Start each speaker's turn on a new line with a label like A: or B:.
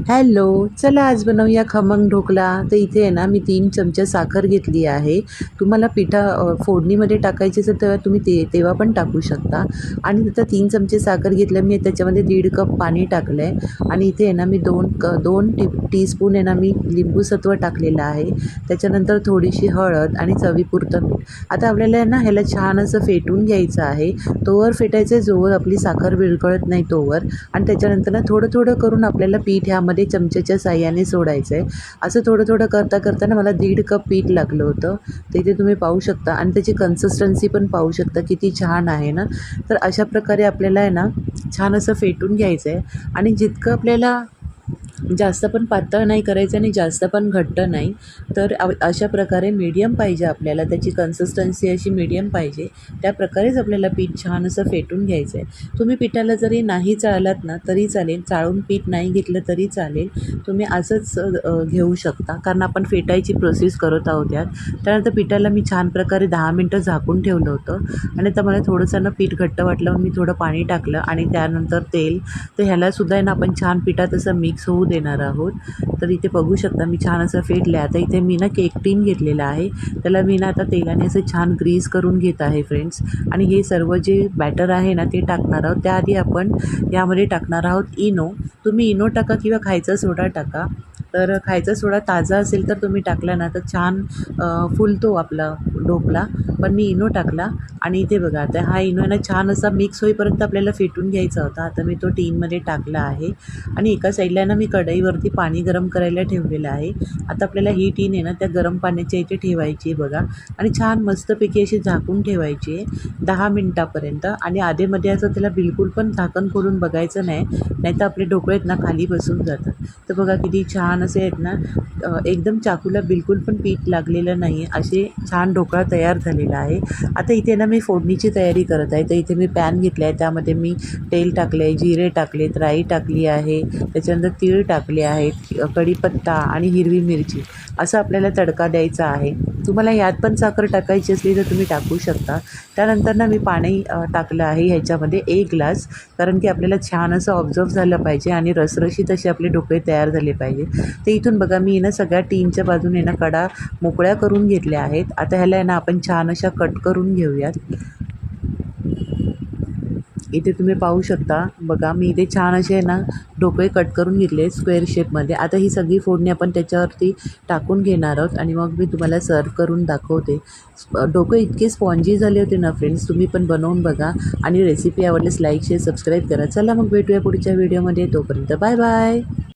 A: Hello, चला आज बनवूया खमंग ढोकला. तर इथे आहे ना मी 3 चमचे साखर घेतली आहे. तुम्हाला फोडणीमध्ये टाकायची असेल तेव्हा तुम्ही तेव्हा पण टाकू शकता. आणि तिथं 3 चमचे साखर घेतलं मी, त्याच्यामध्ये 1.5 कप पाणी टाकलं आहे. आणि इथे आहे ना मी 2 टीस्पून आहे ना मी लिंबूसत्व टाकलेलं आहे. त्याच्यानंतर थोडीशी हळद आणि चवीपुरतं मीठ. आता आपल्याला आहे ना ह्याला छान असं फेटून घ्यायचं आहे. तोवर फेटायचं आहे जोवर आपली साखर विरघळत नाही तोवर. आणि त्याच्यानंतर ना थोडं थोडं करून आपल्याला पीठ ह्यामध्ये चमच्याच्या साहाय्याने सोडायचं आहे. असं थोडं थोडं करता करताना मला 1.5 कप पीठ लागलं होतं. तर इथे तुम्ही पाहू शकता आणि त्याची कन्सिस्टन्सी पण पाहू शकता किती छान आहे ना. तर अशा प्रकारे आपल्याला आहे ना छान असं फेटून घ्यायचं आहे. आणि जितकं आपल्याला जास्त पण पातळ नाही करायचं आणि जास्त पण घट्ट नाही. तर अशा प्रकारे मीडियम पाहिजे आपल्याला, त्याची कन्सिस्टन्सी अशी मीडियम पाहिजे. त्या प्रकारेच आपल्याला पीठ छान असं फेटून घ्यायचं आहे. तुम्ही पिठाला जरी नाही चाळलात ना तरी चालेल, चाळून पीठ नाही घेतलं तरी चालेल. तुम्ही असंच घेऊ शकता, कारण आपण फेटायची प्रोसेस करत आहोत यात. त्यानंतर पिठाला मी छान प्रकारे 10 मिनटं झाकून ठेवलं होतं. आणि तर मला थोडंसं ना पीठ घट्ट वाटलं, मी थोडं पाणी टाकलं आणि त्यानंतर तेल. तर ह्यालासुद्धा आहे ना आपण छान पिठात असं मिक्स होऊ देणार आहोत. तर इथे बघू शकता मी छान असं फेटलं आहे. आता इथे मी ना केक टीन घेतलेला आहे, त्याला मी ना आता तेलाने असं छान ग्रीस करून घेत आहे फ्रेंड्स. आणि हे सर्व जे बॅटर आहे ना ते टाकणार आहोत. त्याआधी आपण यामध्ये टाकणार आहोत इनो. तुम्ही इनो टाका किंवा खायचा सोडा टाका. तर खायचा सोडा ताजा असेल तर तुम्ही टाकला ना तर छान फुलतो आपला ढोकला. पण मी इनो टाकला. आणि इथे बघा आता हा इनो आहे ना छान असा मिक्स होईपर्यंत आपल्याला फेटून घ्यायचा होता. आता मी तो टीनमध्ये टाकला आहे. आणि एका साईडला ना मी कढईवरती पाणी गरम करायला ठेवलेलं आहे. आता आपल्याला ही टीन आहे ना त्या गरम पाण्याच्या इथे ठेवायची आहे बघा. आणि छान मस्तपैकी अशी झाकून ठेवायची आहे 10 मिनटापर्यंत. आणि आधेमध्ये असं त्याला बिलकुल पण झाकण खोलून बघायचं नाही, नाहीतर आपले ढोकळे आहेत ना खाली बसून जातात. तर बघा किती छान असे आहेत ना, एकदम चाकूला बिलकुल पण पीठ लागलेलं नाही, असे छान ढोकळा तयार झालेला आहे. आता इथे ना मी फोडणीची तयारी करत आहे. तर इथे मी पॅन घेतला आहे, त्यामध्ये मी तेल टाकले आहे, जिरे टाकलेत, राई टाकली आहे, त्याच्यानंतर तीळ टाकले आहेत, कढीपत्ता आणि हिरवी मिरची. असं आपल्याला तडका द्यायचा आहे. तुम्हाला यात पण साखर टाकायची असली तर तुम्ही टाकू शकता. त्यानंतर ना मी पाणी टाकलं आहे ह्याच्यामध्ये 1 ग्लास, कारण की आपल्याला छान असं ऑब्झर्व झालं पाहिजे आणि रसरशीत असे आपले ढोकळे तयार झाले पाहिजे. ते इथून बघा मी ना सगळ्या टीनच्या बाजूने ना कडा मोकळ्या करून घेतल्या आहेत. आता ह्याला आहे ना आपण छान अशा कट करून घेऊयात. इथे तुम्ही पाहू शकता बघा, मी इथे छान असे ना ढोकळे कट करून घेतले स्क्वेअर शेपमध्ये. आता ही सगळी फोडणी आपण त्याच्यावरती टाकून घेणार आहोत आणि मग मी तुम्हाला सर्व करून दाखवते. ढोकळे इतके स्पॉन्जी झाले होते ना फ्रेंड्स, तुम्ही पण बनवून बघा. आणि रेसिपी आवडल्यास लाईक शेअर सबस्क्राईब करा. चला मग भेटूया पुढच्या व्हिडिओमध्ये, तोपर्यंत बाय बाय.